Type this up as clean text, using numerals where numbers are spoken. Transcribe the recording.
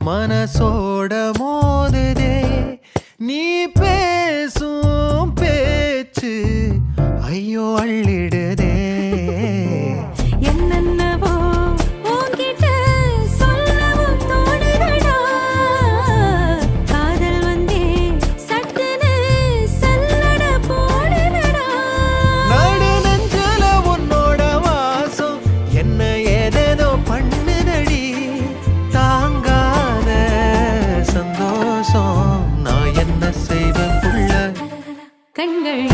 மனசோட மோதுதே நீ பேசும் பேச்சு ஐயோ அள்ளிடுதே என்னென்னவோ உன்கிட்ட சொல்லவும் தோணுதடா. காதல் வந்தே சட்டுன்னு சல்லட போடுதடா. நடு நெஞ்சில உன்னோட வாசம் என்ன ஏதேதோ பண்ணுதடி தாங்காத சந்தோஷம் நான் என்ன செய்வேன் புள்ள கண்கள்